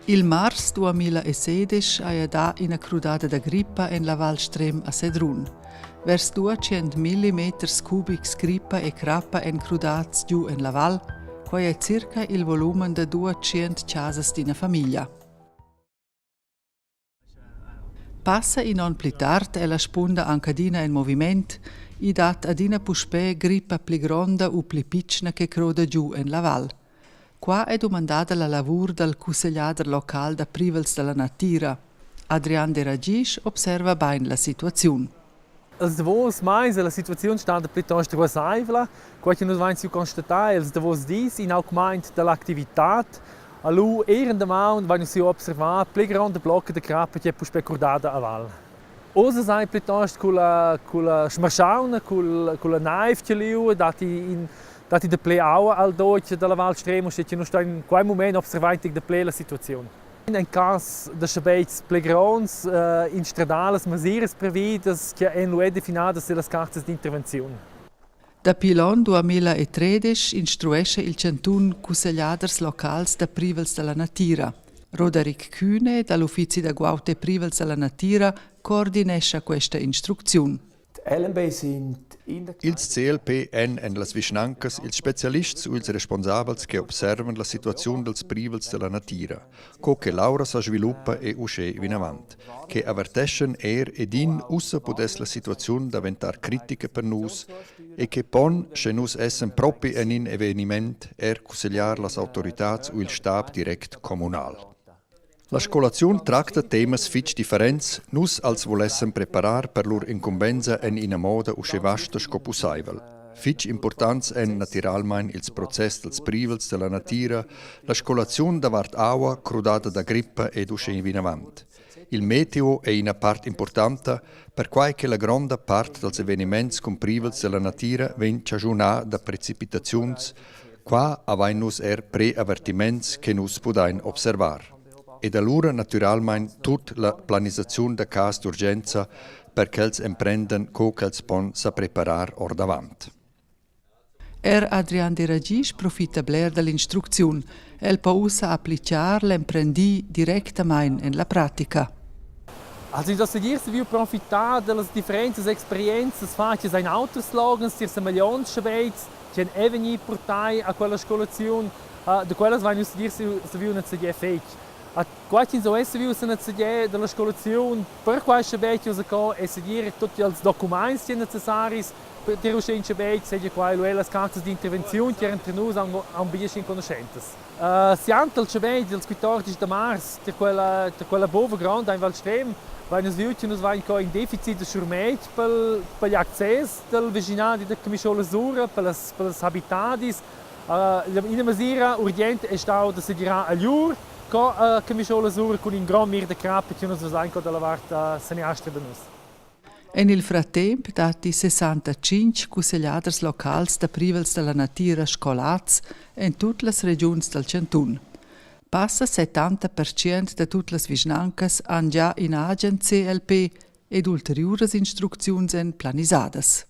Il mars 2016 ha dato una crudata da grippa in la Val Strem a Sedrun. Vers 200 mm cubics grippa e crappa in crudats giù in la val, qua è circa il volume di 200 casas di una famiglia. Passa in on pli tard e la spunda ancadina in moviment, i dat adina puspè grippa pli gronda u pli piccna che croda giù in la val. Qua è domandata la lavur dal consigliader local da Privels della Natura. Adrian de Ragis observa bene la situazione. Els davos mais la situazione sta piuttosto rasaiva, quel che noi vamos constatare, els davos dis in augment dell'attività, allo erendemaun vanno si osservare pli grande blocchi di crappa che può specurdata a val. Osa sai piuttosto con la smarschauna, con la knife che liu, dati de play aua al doce della Val Stremo, che non sta in quel momento osservando de play la situazione. In caso de schabeits plegrons in stradales mesures previdas che hanno definadas delle carte di intervenzione. Da pilon 2013 instruisce il centun consigliaders locals da Privels della Natura. Roderick Kühne, dall'Ufficio da Guaute Privels della Natura, coordinesce questa istruzione. Ils CLP en las vischnancas ils specialists u ils responsabels che observan la situazione dels privels della natura, co che Laura sa sviluppa e usce vinavant, che averteschen ed in ussa podes la situazione diventar critica per nus e che pon che nus essen propi en in eveniment consigliar las autoritats u il stab direct comunal. La scolazione tracta temas fitch differents, nus als volessen preparar per lur incumbenza en ina moda usce vasta sco pussaivel. Fitch importants en naturalmein ils process dels privels della natura, la scolazione davart aua crudata da grippa ed usce in vinavant. Il meteo è una parte importante per quai che la gronda parte dels eveniments con privels della natura ven cagiunà da precipitazions, qua avain nus pre-avertiments che nus podain observar. Ed allora naturalmein tutta la planizzazione da cas d'urgenza perché els emprenden co che els pon sa preparar or davant. Adrian de Ragis profita bler dall'istruzione e può usa applicar l'emprendi direttamente in la pratica. Also das erste wir profitar das differentes experiences fatte sein autoslogans dir Million Schweiz che eveni portai a quella scolazione de quelles vanno us dir se viu una CDF. A qualche so esse viu se una CDF della scolazione per qualche becchio se co e seguire tutti els documenti necessaris per dir uscire becchio se quai le carte di intervenzione che entre noi un bies in conoscentas. Si antal becchio il 14 de mars de quella bova grande in Val Strem vai nos viu che nos vai in deficit de surmet per gli access del vicinato de Camisciola Sura per las habitadis in misura urgente è stato da seguirà a Liur con Camisciola Sura con un gran mir de crap che nos vai della varta seneastre de nos. En il frattemp dati 65 consigliaders locals da Privels della Natura scolats in tutte le regioni del Centun. Passa 70% de tutte le vischnancas han già in agent CLP ed ulteriores instruczioni planisadas.